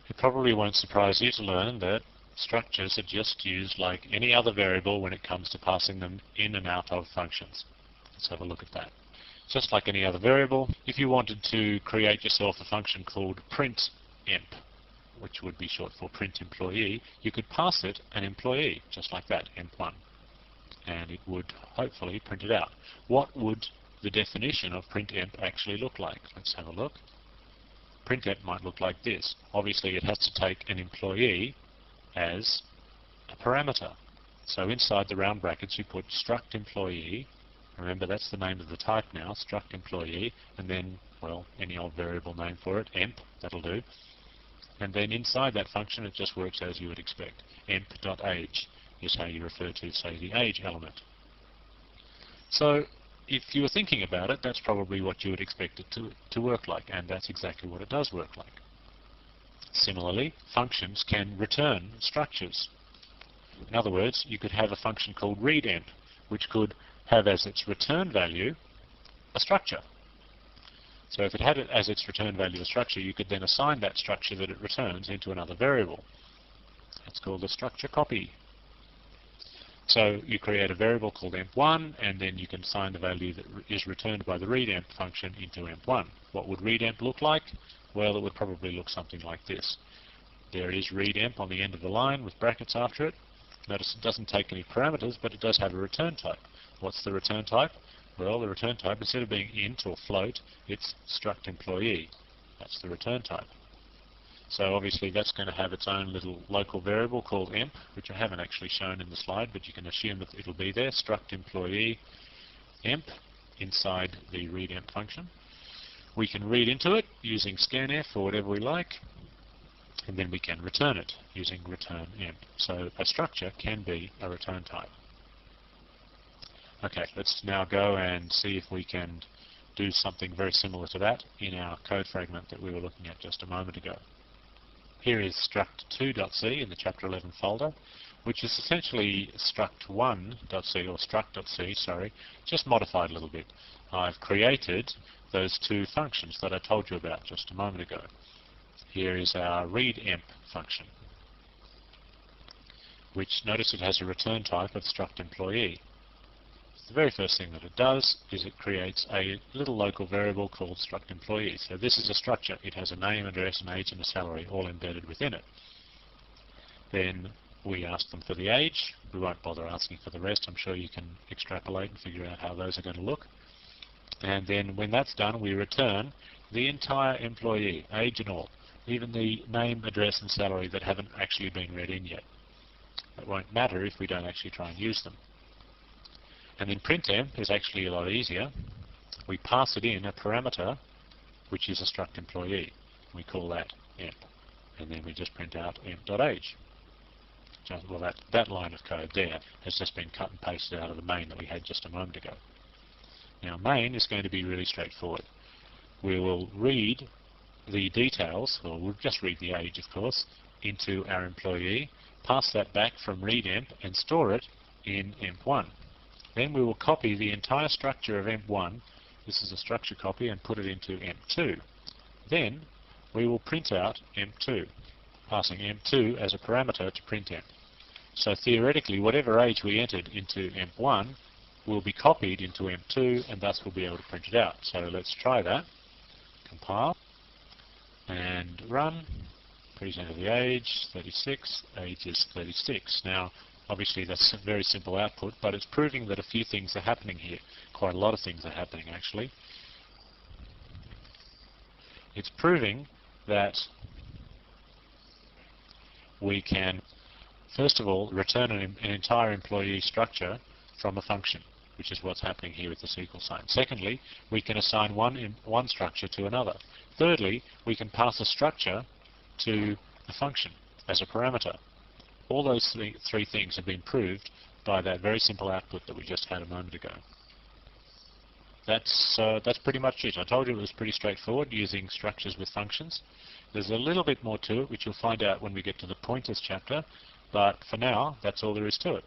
It probably won't surprise you to learn that structures are just used like any other variable when it comes to passing them in and out of functions. Let's have a look at that. Just like any other variable, if you wanted to create yourself a function called print_emp, which would be short for print employee, you could pass it an employee, just like that, emp1, and it would hopefully print it out. What would the definition of print_emp actually look like? Let's have a look. Print_emp might look like this. Obviously it has to take an employee as a parameter. So inside the round brackets you put struct employee. Remember, that's the name of the type now, struct employee, and then, well, any old variable name for it, emp, that'll do. And then inside that function it just works as you would expect. emp.age is how you refer to, say, the age element. So if you were thinking about it, that's probably what you would expect it to work like, and that's exactly what it does work like. Similarly, functions can return structures. In other words, you could have a function called readEmp, which could have as its return value a structure. So if it had it as its return value a structure, you could then assign that structure that it returns into another variable. That's called a structure copy. So you create a variable called emp1, and then you can assign the value that is returned by the readEmp function into emp1. What would readEmp look like? Well, it would probably look something like this. There is readEmp on the end of the line with brackets after it. Notice it doesn't take any parameters, but it does have a return type. What's the return type? Well, the return type, instead of being int or float, it's struct employee. That's the return type. So obviously that's going to have its own little local variable called emp, which I haven't actually shown in the slide, but you can assume that it'll be there, struct employee emp inside the readEmp function. We can read into it using scanf or whatever we like, and then we can return it using return emp. So a structure can be a return type. Okay, let's now go and see if we can do something very similar to that in our code fragment that we were looking at just a moment ago. Here is struct2.c in the chapter 11 folder, which is essentially struct1.c or struct.c, sorry, just modified a little bit. I've created those two functions that I told you about just a moment ago. Here is our readEmp function, which, notice it has a return type of struct employee. The very first thing that it does is it creates a little local variable called struct employee. So this is a structure. It has a name, address, and age, and a salary all embedded within it. Then we ask them for the age. We won't bother asking for the rest. I'm sure you can extrapolate and figure out how those are going to look. And then when that's done, we return the entire employee, age and all, even the name, address, and salary that haven't actually been read in yet. That won't matter if we don't actually try and use them. And then printEmp is actually a lot easier. We pass it in a parameter, which is a struct employee. We call that emp. And then we just print out emp.age. Well, that line of code there has just been cut and pasted out of the main that we had just a moment ago. Now, main is going to be really straightforward. We will read the details, or we'll just read the age, of course, into our employee, pass that back from readEmp, and store it in emp1. Then we will copy the entire structure of emp1, this is a structure copy, and put it into emp2. Then we will print out emp2, passing emp2 as a parameter to printEmp. So theoretically, whatever age we entered into emp1 will be copied into emp2, and thus we'll be able to print it out. So let's try that. Compile and run. Please enter the age, 36, age is 36. Now, obviously that's a very simple output, but it's proving that a few things are happening here. Quite a lot of things are happening, actually. It's proving that we can, first of all, return an entire employee structure from a function, which is what's happening here with this equal sign. Secondly, we can assign one structure to another. Thirdly, we can pass a structure to a function as a parameter. All those three things have been proved by that very simple output that we just had a moment ago. That's pretty much it. I told you it was pretty straightforward using structures with functions. There's a little bit more to it, which you'll find out when we get to the pointers chapter, but for now, that's all there is to it.